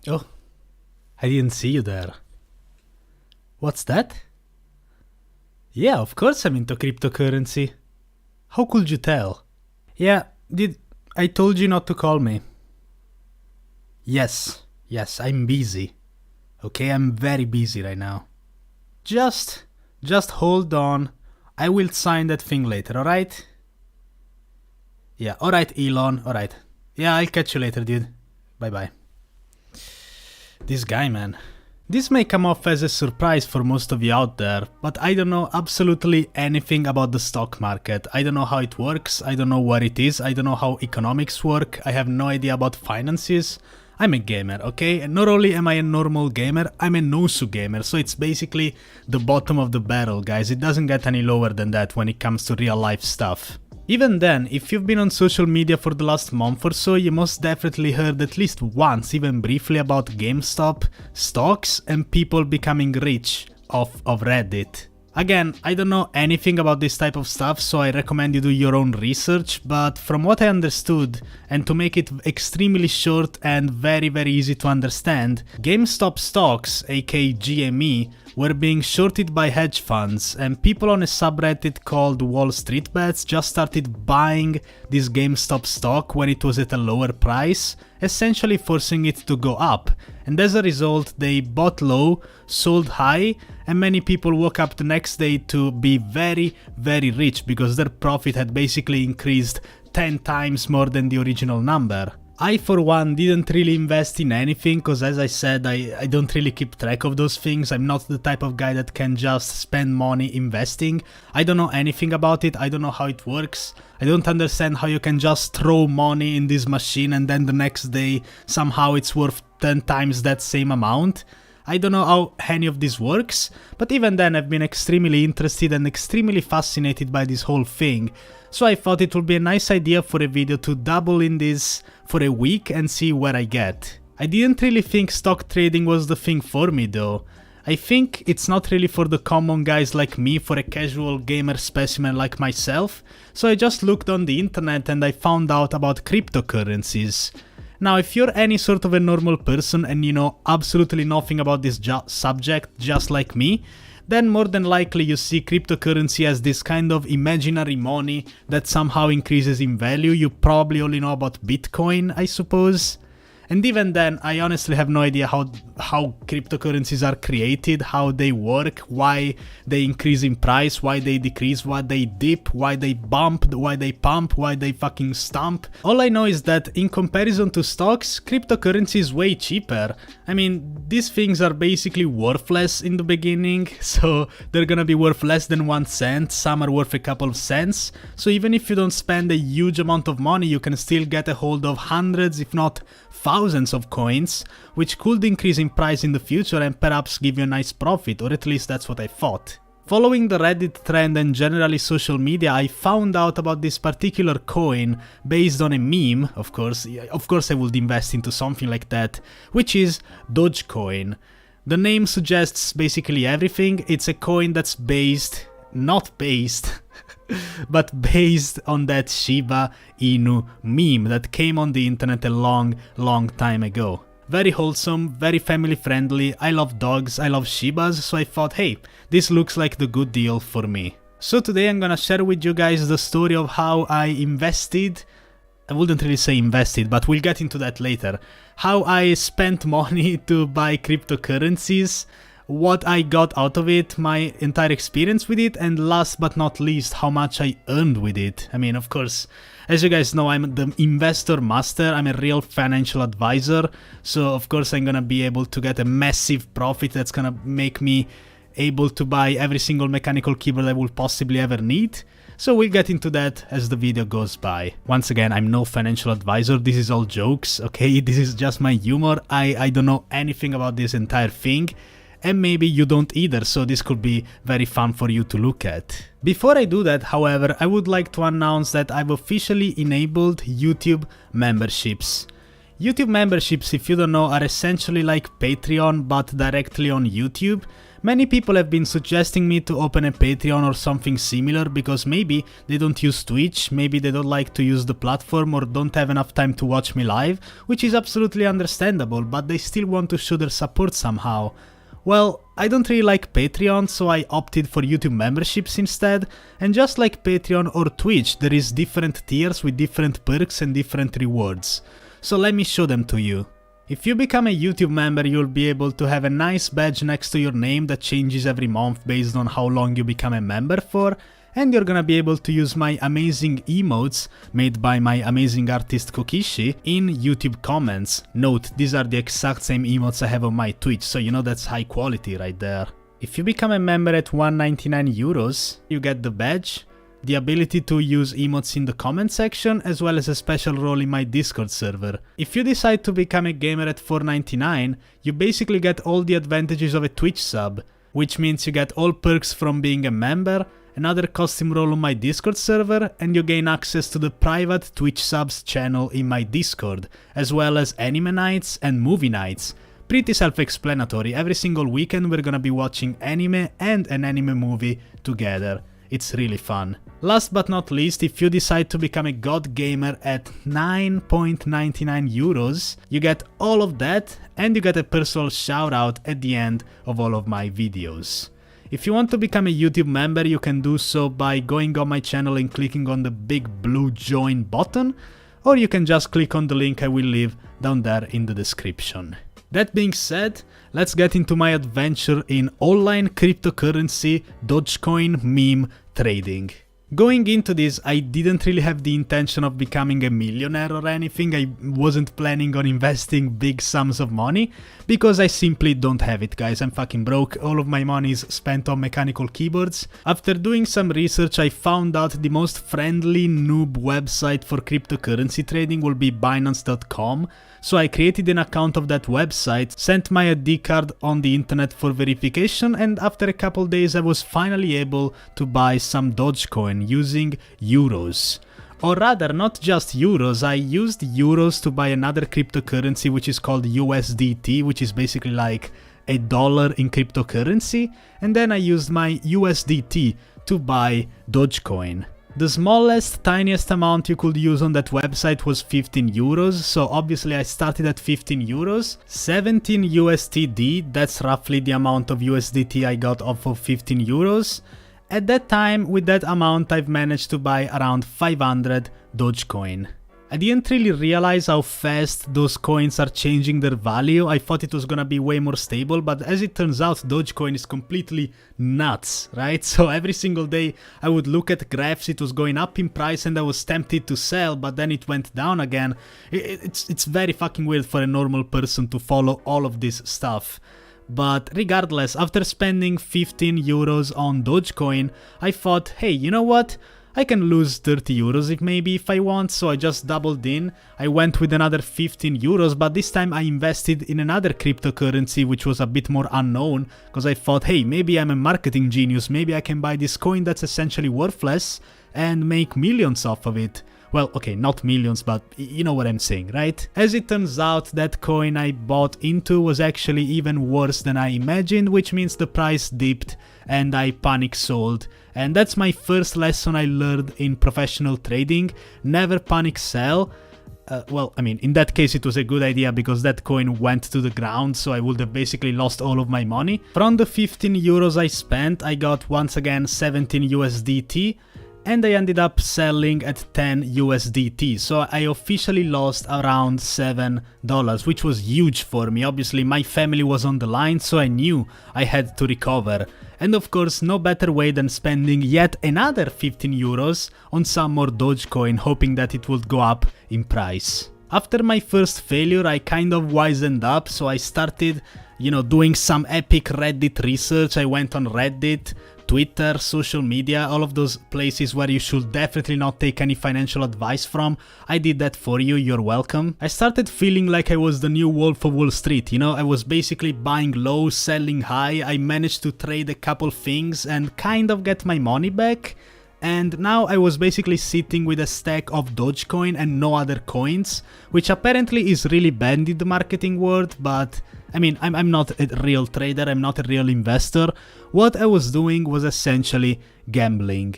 Oh, I didn't see you there. What's that? Yeah, of course I'm into cryptocurrency. How could you tell? Yeah, I told you not to call me. Yes, I'm busy. Okay, I'm very busy right now. Just hold on. I will sign that thing later, alright? Yeah, alright, Elon, alright. Yeah, I'll catch you later, dude. Bye bye. This guy, man. This may come off as a surprise for most of you out there, but I don't know absolutely anything about the stock market. I don't know how it works, I don't know what it is, I don't know how economics work, I have no idea about finances. I'm a gamer, okay? And not only am I a normal gamer, I'm a Nosu gamer, so it's basically the bottom of the barrel, guys. It doesn't get any lower than that when it comes to real life stuff. Even then, if you've been on social media for the last month or so, you most definitely heard at least once, even briefly, about GameStop, stocks, and people becoming rich off of Reddit. Again, I don't know anything about this type of stuff, so I recommend you do your own research, but from what I understood, and to make it extremely short and very easy to understand, GameStop stocks, aka GME, were being shorted by hedge funds, and people on a subreddit called Wall Street Bets just started buying this GameStop stock when it was at a lower price, essentially forcing it to go up. And as a result, they bought low, sold high, and many people woke up the next day to be very rich because their profit had basically increased 10 times more than the original number. I, for one, didn't really invest in anything because, as I said, I don't really keep track of those things. I'm not the type of guy that can just spend money investing. I don't know anything about it. I don't know how it works. I don't understand how you can just throw money in this machine and then the next day somehow it's worth 10 times that same amount. I don't know how any of this works, but even then I've been extremely interested and extremely fascinated by this whole thing. So I thought it would be a nice idea for a video to dabble in this for a week and see where I get. I didn't really think stock trading was the thing for me though. I think it's not really for the common guys like me, for a casual gamer specimen like myself, so I just looked on the internet and I found out about cryptocurrencies. Now, if you're any sort of a normal person and you know absolutely nothing about this subject, just like me, then more than likely you see cryptocurrency as this kind of imaginary money that somehow increases in value. You probably only know about Bitcoin, I suppose. And even then, I honestly have no idea how cryptocurrencies are created, how they work, why they increase in price, why they decrease, why they dip, why they bump, why they pump, why they fucking stomp. All I know is that in comparison to stocks, cryptocurrency is way cheaper. I mean, these things are basically worthless in the beginning, so they're gonna be worth less than 1 cent, some are worth a couple of cents. So even if you don't spend a huge amount of money, you can still get a hold of hundreds, if not thousands of coins, which could increase in price in the future and perhaps give you a nice profit, or at least that's what I thought. Following the Reddit trend and generally social media, I found out about this particular coin based on a meme, of course I would invest into something like that, which is Dogecoin. The name suggests basically everything. It's a coin that's not based on that Shiba Inu meme that came on the internet a long time ago. Very wholesome, very family friendly, I love dogs, I love Shibas, so I thought, hey, this looks like the good deal for me. So today I'm gonna share with you guys the story of how I invested. I wouldn't really say invested, but we'll get into that later. How I spent money to buy cryptocurrencies, what I got out of it, my entire experience with it, and last but not least, how much I earned with it. I mean, of course, as you guys know, I'm the investor master, I'm a real financial advisor, so of course I'm gonna be able to get a massive profit that's gonna make me able to buy every single mechanical keyboard I will possibly ever need. So we'll get into that as the video goes by. Once again, I'm no financial advisor, this is all jokes, okay? This is just my humor, I don't know anything about this entire thing. And maybe you don't either, so this could be very fun for you to look at. Before I do that, however, I would like to announce that I've officially enabled YouTube memberships. YouTube memberships, if you don't know, are essentially like Patreon but directly on YouTube. Many people have been suggesting me to open a Patreon or something similar because maybe they don't use Twitch, maybe they don't like to use the platform or don't have enough time to watch me live, which is absolutely understandable, but they still want to show their support somehow. Well, I don't really like Patreon, so I opted for YouTube memberships instead, and just like Patreon or Twitch, there is different tiers with different perks and different rewards. So let me show them to you. If you become a YouTube member, you'll be able to have a nice badge next to your name that changes every month based on how long you become a member for, and you're gonna be able to use my amazing emotes made by my amazing artist Kokishi in YouTube comments. Note, these are the exact same emotes I have on my Twitch, so you know that's high quality right there. If you become a member at 199 euros, you get the badge, the ability to use emotes in the comment section, as well as a special role in my Discord server. If you decide to become a gamer at 499, you basically get all the advantages of a Twitch sub, which means you get all perks from being a member, another custom role on my Discord server, and you gain access to the private Twitch subs channel in my Discord, as well as anime nights and movie nights. Pretty self-explanatory, every single weekend we're gonna be watching anime and an anime movie together. It's really fun. Last but not least, if you decide to become a God Gamer at 9.99 euros, you get all of that and you get a personal shout out at the end of all of my videos. If you want to become a YouTube member, you can do so by going on my channel and clicking on the big blue join button, or you can just click on the link I will leave down there in the description. That being said, let's get into my adventure in online cryptocurrency Dogecoin meme trading. Going into this, I didn't really have the intention of becoming a millionaire or anything. I wasn't planning on investing big sums of money, because I simply don't have it, guys. I'm fucking broke. All of my money is spent on mechanical keyboards. After doing some research, I found out the most friendly noob website for cryptocurrency trading will be Binance.com. So I created an account of that website, sent my ID card on the internet for verification, and after a couple days I was finally able to buy some Dogecoin using euros. Or rather, not just euros, I used euros to buy another cryptocurrency which is called USDT, which is basically like a dollar in cryptocurrency, and then I used my USDT to buy Dogecoin. The smallest, tiniest amount you could use on that website was 15 euros, so obviously I started at 15 euros. 17 USDT, that's roughly the amount of USDT I got off of 15 euros. At that time, with that amount, I've managed to buy around 500 Dogecoin. I didn't really realize how fast those coins are changing their value. I thought it was gonna be way more stable, but as it turns out, Dogecoin is completely nuts, right? So every single day I would look at graphs, it was going up in price and I was tempted to sell, but then it went down again. It's very fucking weird for a normal person to follow all of this stuff. But regardless, after spending 15 euros on Dogecoin, I thought, hey, you know what? I can lose 30 euros if I want, so I just doubled in. I went with another 15 euros, but this time I invested in another cryptocurrency which was a bit more unknown, because I thought, hey, maybe I'm a marketing genius, maybe I can buy this coin that's essentially worthless and make millions off of it. Well, okay, not millions, but you know what I'm saying, right? As it turns out, that coin I bought into was actually even worse than I imagined, which means the price dipped and I panic sold. And that's my first lesson I learned in professional trading: never panic sell. Well, I mean, in that case it was a good idea because that coin went to the ground, so I would have basically lost all of my money. From the 15 euros I spent, I got once again 17 USDT, and I ended up selling at 10 USDT, so I officially lost around $7, which was huge for me. Obviously my family was on the line, so I knew I had to recover. And of course, no better way than spending yet another 15 euros on some more Dogecoin, hoping that it would go up in price. After my first failure, I kind of wisened up, so I started, doing some epic Reddit research. I went on Reddit, Twitter, social media, all of those places where you should definitely not take any financial advice from. I did that for you, you're welcome. I started feeling like I was the new Wolf of Wall Street, I was basically buying low, selling high. I managed to trade a couple things and kind of get my money back. and now I was basically sitting with a stack of Dogecoin and no other coins, which apparently is really bad in the marketing world, but I mean, I'm not a real trader, I'm not a real investor. What I was doing was essentially gambling.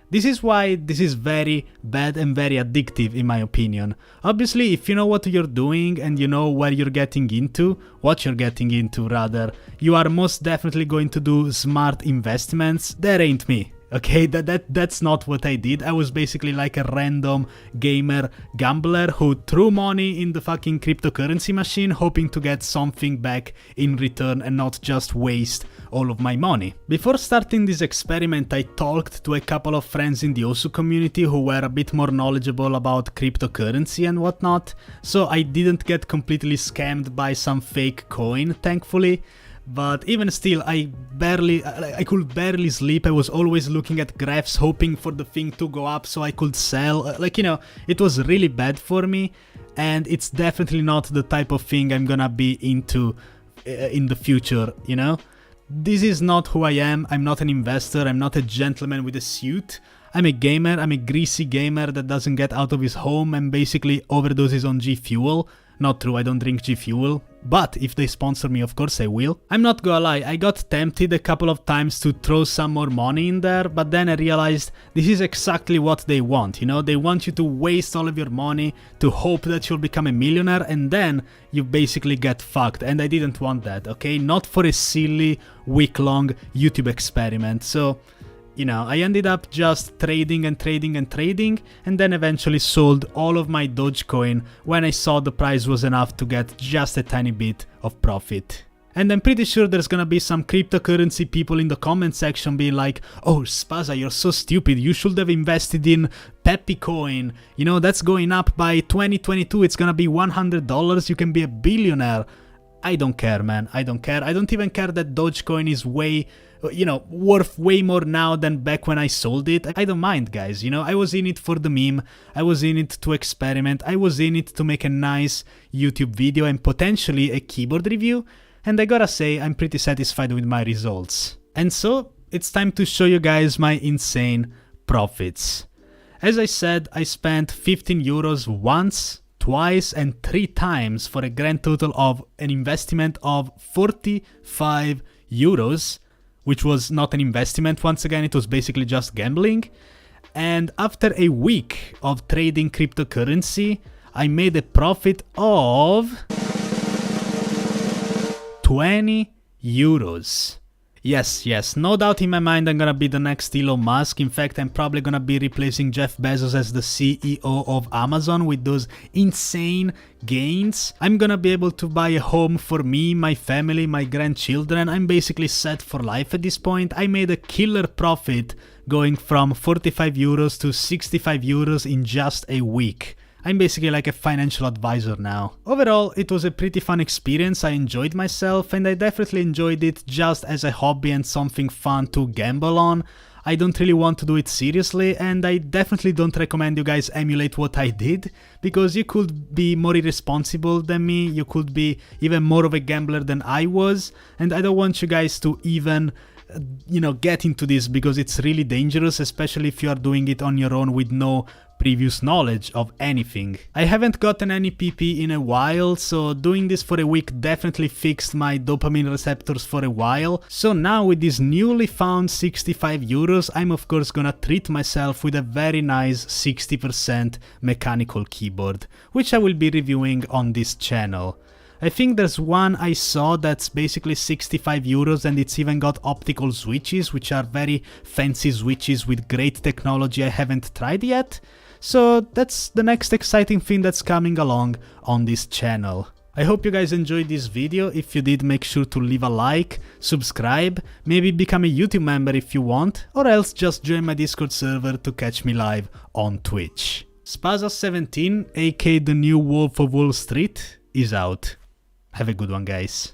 This is why this is very bad and very addictive in my opinion. Obviously, if you know what you're doing and you know where you're getting into, what you're getting into rather, you are most definitely going to do smart investments. That ain't me. Okay, that's not what I did. I was basically like a random gamer gambler who threw money in the fucking cryptocurrency machine hoping to get something back in return and not just waste all of my money. Before starting this experiment, I talked to a couple of friends in the Osu community who were a bit more knowledgeable about cryptocurrency and whatnot, so I didn't get completely scammed by some fake coin, thankfully. But even still, I could barely sleep. I was always looking at graphs, hoping for the thing to go up so I could sell. Like, you know, it was really bad for me, and it's definitely not the type of thing I'm gonna be into in the future, you know? This is not who I am. I'm not an investor. I'm not a gentleman with a suit. I'm a gamer. I'm a greasy gamer that doesn't get out of his home and basically overdoses on G Fuel. Not true, I don't drink G Fuel, but if they sponsor me, of course I will. I'm not gonna lie, I got tempted a couple of times to throw some more money in there, but then I realized this is exactly what they want, you know? They want you to waste all of your money to hope that you'll become a millionaire, and then you basically get fucked, and I didn't want that, okay? Not for a silly, week-long YouTube experiment, so... You know, I ended up just trading and trading and trading, and then eventually sold all of my Dogecoin when I saw the price was enough to get just a tiny bit of profit. And I'm pretty sure there's gonna be some cryptocurrency people in the comment section being like, oh Spaza, you're so stupid, you should have invested in Peppy Coin, you know, that's going up by 2022, it's gonna be $100, you can be a billionaire. I don't care, man, I don't care. I don't even care that Dogecoin is way, you know, worth way more now than back when I sold it. I don't mind, guys, you know, I was in it for the meme, I was in it to experiment, I was in it to make a nice YouTube video and potentially a keyboard review, and I gotta say, I'm pretty satisfied with my results. And so, it's time to show you guys my insane profits. As I said, I spent 15 euros once, twice and 3 times for a grand total of an investment of 45 euros, which was not an investment once again, it was basically just gambling. And after a week of trading cryptocurrency, I made a profit of 20 euros. Yes, no doubt in my mind I'm gonna be the next Elon Musk. In fact, I'm probably gonna be replacing Jeff Bezos as the CEO of Amazon with those insane gains. I'm gonna be able to buy a home for me, my family, my grandchildren. I'm basically set for life at this point. I made a killer profit going from 45 euros to 65 euros in just a week. I'm basically like a financial advisor now. Overall, it was a pretty fun experience, I enjoyed myself, and I definitely enjoyed it just as a hobby and something fun to gamble on. I don't really want to do it seriously, and I definitely don't recommend you guys emulate what I did, because you could be more irresponsible than me, you could be even more of a gambler than I was, and I don't want you guys to even, you know, get into this, because it's really dangerous, especially if you are doing it on your own with no previous knowledge of anything. I haven't gotten any PP in a while, so doing this for a week definitely fixed my dopamine receptors for a while. So now with this newly found 65 euros, I'm of course gonna treat myself with a very nice 60% mechanical keyboard, which I will be reviewing on this channel. I think there's one I saw that's basically 65 euros and it's even got optical switches, which are very fancy switches with great technology I haven't tried yet. So that's the next exciting thing that's coming along on this channel. I hope you guys enjoyed this video. If you did, make sure to leave a like, subscribe, maybe become a YouTube member if you want, or else just join my Discord server to catch me live on Twitch. Spaza17, aka the new Wolf of Wall Street, is out. Have a good one, guys.